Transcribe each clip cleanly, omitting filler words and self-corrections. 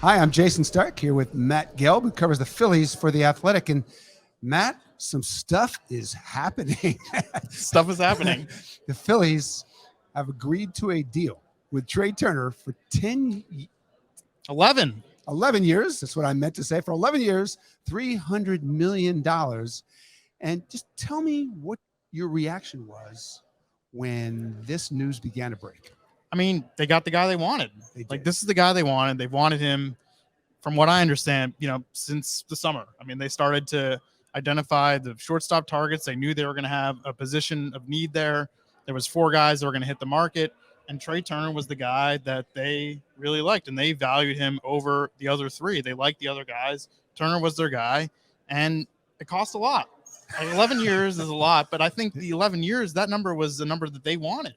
Hi, I'm Jayson Stark here with Matt Gelb, who covers the Phillies for The Athletic. And Matt, some stuff is happening. Stuff is happening. The Phillies have agreed to a deal with Trea Turner for 11. 11 years. That's what I meant to say. For 11 years, $300 million. And just tell me what your reaction was when this news began to break. I mean, they got the guy they wanted. This is the guy they wanted. They've wanted him, from what I understand, since the summer. I mean, they started to identify the shortstop targets. They knew they were going to have a position of need there. There was 4 guys that were going to hit the market, and Trea Turner was the guy that they really liked, and they valued him over the other 3. They liked the other guys. Turner was their guy, and it cost a lot. 11 years is a lot, but I think the 11 years, that number was the number that they wanted.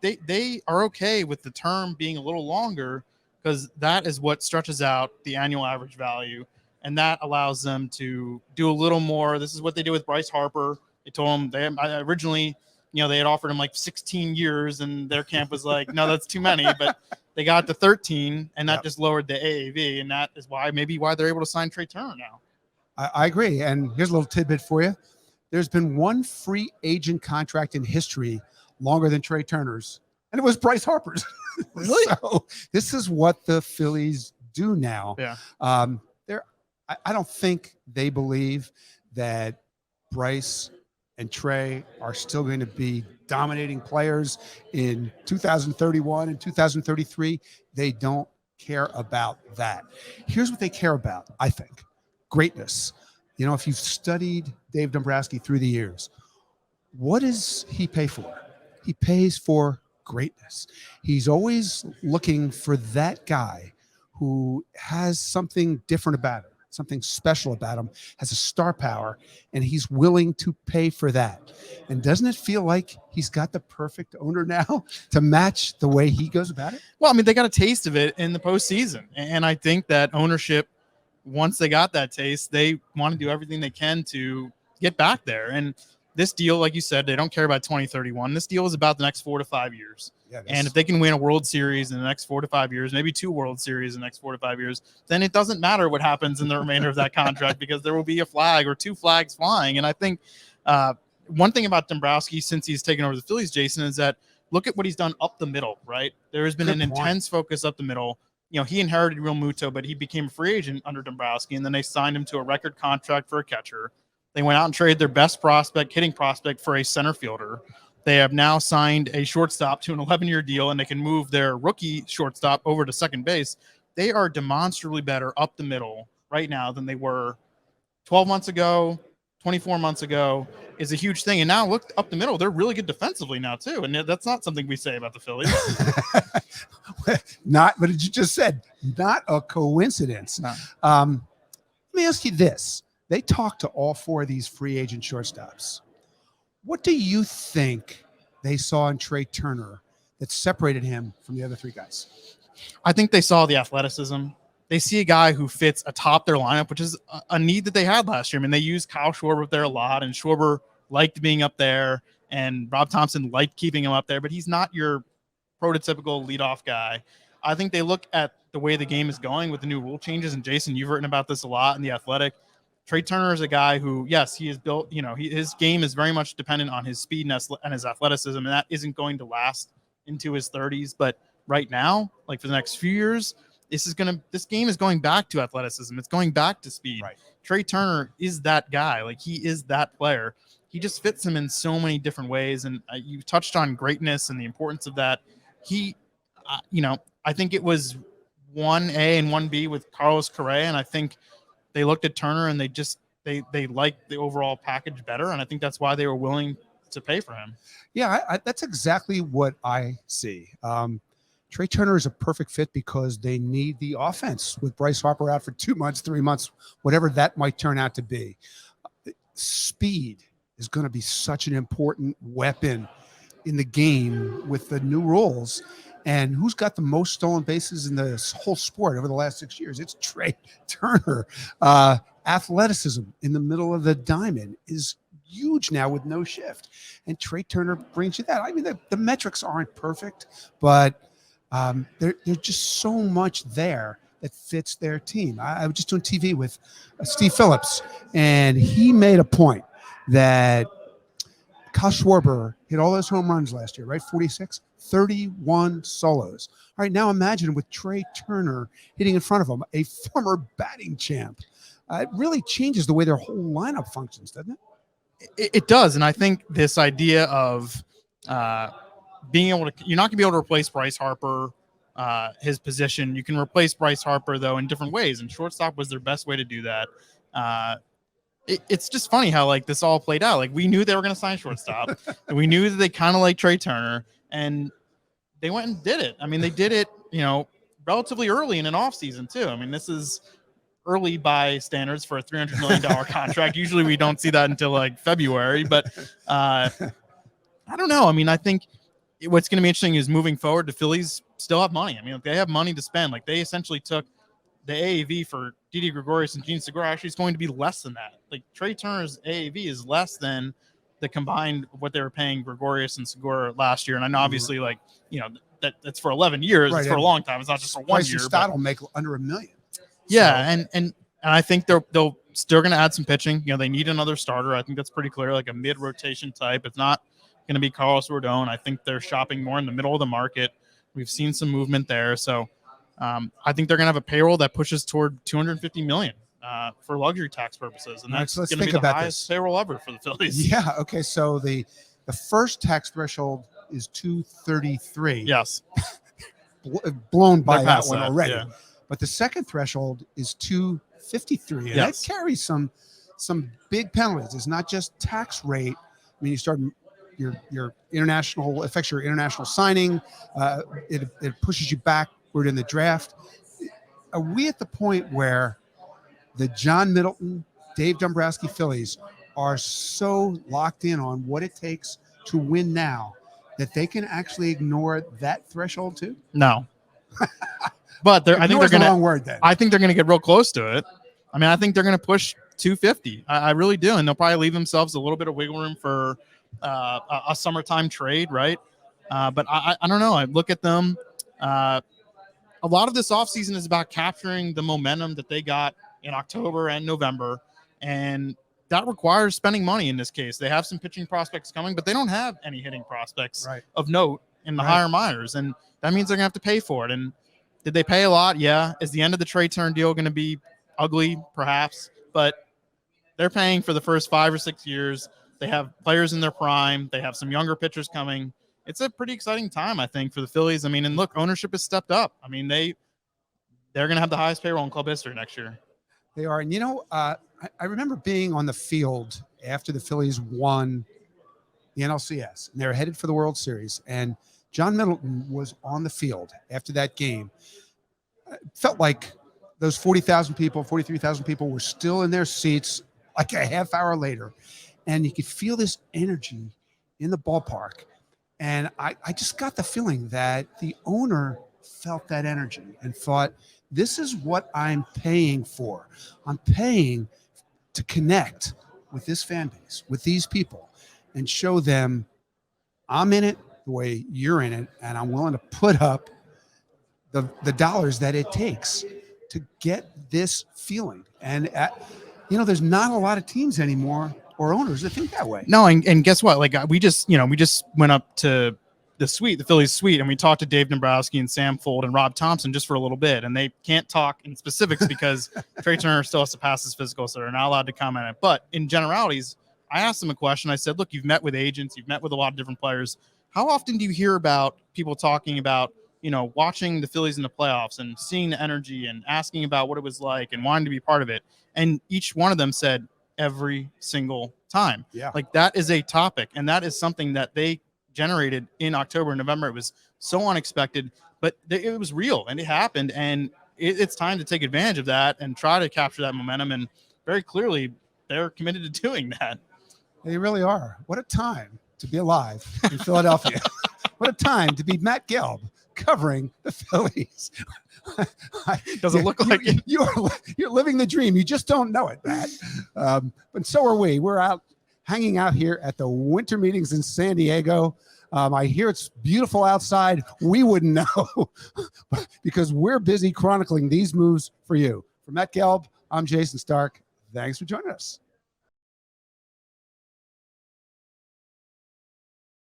They are okay with the term being a little longer because that is what stretches out the annual average value, and that allows them to do a little more. This is what they did with Bryce Harper. They told him originally, they had offered him like 16 years, and their camp was like, no, that's too many. But they got to 13, and that just lowered the AAV, and that is why they're able to sign Trea Turner now. I agree. And here's a little tidbit for you. There's been one free agent contract in history longer than Trea Turner's, and it was Bryce Harper's. Really? So this is what the Phillies do now. Yeah. I don't think they believe that Bryce and Trea are still going to be dominating players in 2031 and 2033. They don't care about that. Here's what they care about, I think. Greatness. If you've studied Dave Dombrowski through the years, what does he pay for? He pays for greatness. He's always looking for that guy who has something different about him, something special about him, has a star power, and he's willing to pay for that. And doesn't it feel like he's got the perfect owner now to match the way he goes about it? Well, I mean, they got a taste of it in the postseason, and I think that ownership, once they got that taste, they want to do everything they can to get back there. And this deal, like you said, they don't care about 2031. This deal is about the next 4 to 5 years. Yeah, and if they can win a World Series in the next 4 to 5 years, maybe 2 World Series in the next 4 to 5 years, then it doesn't matter what happens in the remainder of that contract because there will be a flag or 2 flags flying. And I think one thing about Dombrowski since he's taken over the Phillies, Jayson, is that look at what he's done up the middle, right? There has been intense focus up the middle. He inherited Real Muto, but he became a free agent under Dombrowski, and then they signed him to a record contract for a catcher. They went out and traded their best hitting prospect for a center fielder. They have now signed a shortstop to an 11-year deal, and they can move their rookie shortstop over to second base. They are demonstrably better up the middle right now than they were 12 months ago, 24 months ago is a huge thing. And now look up the middle. They're really good defensively now too. And that's not something we say about the Phillies. But you just said, not a coincidence. No. Let me ask you this. They talked to all 4 of these free agent shortstops. What do you think they saw in Trea Turner that separated him from the other 3 guys? I think they saw the athleticism. They see a guy who fits atop their lineup, which is a need that they had last year. I mean, they used Kyle Schwarber up there a lot, and Schwarber liked being up there, and Rob Thompson liked keeping him up there, but he's not your prototypical leadoff guy. I think they look at the way the game is going with the new rule changes, and Jayson, you've written about this a lot in The Athletic. Trea Turner is a guy who, yes, he is built, his game is very much dependent on his speed and his athleticism, and that isn't going to last into his 30s. But right now, like for the next few years, this game is going back to athleticism. It's going back to speed. Right. Trea Turner is that guy. Like, he is that player. He just fits him in so many different ways. And you touched on greatness and the importance of that. I think it was 1A and 1B with Carlos Correa, and I think they looked at Turner and they liked the overall package better, and I think that's why they were willing to pay for him. Yeah, that's exactly what I see. Trea Turner is a perfect fit because they need the offense with Bryce Harper out for 2 months, 3 months, whatever that might turn out to be. Speed is going to be such an important weapon in the game with the new rules. And who's got the most stolen bases in the whole sport over the last 6 years? It's Trea Turner. Athleticism in the middle of the diamond is huge now with no shift. And Trea Turner brings you that. I mean, the metrics aren't perfect, but there's just so much there that fits their team. I was just doing TV with Steve Phillips, and he made a point that Kyle Schwarber hit all those home runs last year, right? 46, 31 solos. All right, now imagine with Trea Turner hitting in front of him, a former batting champ. It really changes the way their whole lineup functions, doesn't it? It does, and I think this idea of being able to, you're not going to be able to replace Bryce Harper, his position. You can replace Bryce Harper, though, in different ways, and shortstop was their best way to do that. It's just funny how like this all played out. Like we knew they were going to sign shortstop, and we knew that they kind of like Trea Turner, and they went and did it. I mean, they did it, relatively early in an offseason too. I mean, this is early by standards for a $300 million contract. Usually we don't see that until like February, but I don't know. I mean, I think what's going to be interesting is moving forward, the Phillies still have money. I mean, they have money to spend. Like they essentially took the AAV for Didi Gregorius and Gene Segura. Actually, it's going to be less than that. Like Trea Turner's AAV is less than the combined what they were paying Gregorius and Segura last year. And I know obviously that's for 11 years. Right. It's for a long time. It's not just for 1 year. Stott will make under $1 million. Yeah, so. and I think they'll still going to add some pitching. They need another starter. I think that's pretty clear, like a mid-rotation type. It's not going to be Carlos Rodon. I think they're shopping more in the middle of the market. We've seen some movement there. So I think they're going to have a payroll that pushes toward $250 million for luxury tax purposes. And that's going to be the highest payroll ever for the Phillies. Yeah, okay, so the first tax threshold is 233. Yes. Blown by that one already. Yeah. But the second threshold is 253, and yes. that carries some big penalties. It's not just tax rate. I mean, you start your international, affects your international signing. It pushes you backward in the draft. Are we at the point where the John Middleton, Dave Dombrowski Phillies are so locked in on what it takes to win now that they can actually ignore that threshold too? No. But I think they're going to get real close to it. I mean, I think they're going to push 250. I really do. And they'll probably leave themselves a little bit of wiggle room for a summertime trade, right? But I don't know. I look at them. A lot of this offseason is about capturing the momentum that they got in October and November. And that requires spending money in this case. They have some pitching prospects coming, but they don't have any hitting prospects of note in the higher minors. And that means they're going to have to pay for it. And did they pay a lot? Yeah. Is the end of the Trea Turner deal going to be ugly? Perhaps. But they're paying for the first 5 or 6 years. They have players in their prime. They have some younger pitchers coming. It's a pretty exciting time, I think, for the Phillies. I mean, and look, ownership has stepped up. I mean, they're going to have the highest payroll in club history next year. They are. And, I remember being on the field after the Phillies won the NLCS, and they were headed for the World Series. And John Middleton was on the field after that game. It felt like those 40,000 people, 43,000 people were still in their seats like a half hour later. And you could feel this energy in the ballpark. And I just got the feeling that the owner felt that energy and thought, this is what I'm paying for. I'm paying to connect with this fan base, with these people, and show them I'm in it the way you're in it, and I'm willing to put up the dollars that it takes to get this feeling. And there's not a lot of teams anymore or owners that think that way. No, and guess what? Like we just went up to the Phillies suite, and we talked to Dave Dombrowski and Sam Fold and Rob Thompson just for a little bit, and they can't talk in specifics because Trea Turner still has to pass his physical, so they're not allowed to comment on it. But in generalities, I asked them a question. I said, look, you've met with agents, you've met with a lot of different players. How often do you hear about people talking about, watching the Phillies in the playoffs and seeing the energy and asking about what it was like and wanting to be part of it? And each one of them said every single time. Yeah. Like that is a topic, and that is something that they generated in October and November. It was so unexpected, but it was real and it happened. And it's time to take advantage of that and try to capture that momentum. And very clearly they're committed to doing that. They really are. What a time to be alive in Philadelphia. What a time to be Matt Gelb covering the Phillies. Doesn't look like it. You're living the dream. You just don't know it, Matt. But so are we. We're out hanging out here at the winter meetings in San Diego. I hear it's beautiful outside. We wouldn't know because we're busy chronicling these moves for you. For Matt Gelb, I'm Jayson Stark. Thanks for joining us.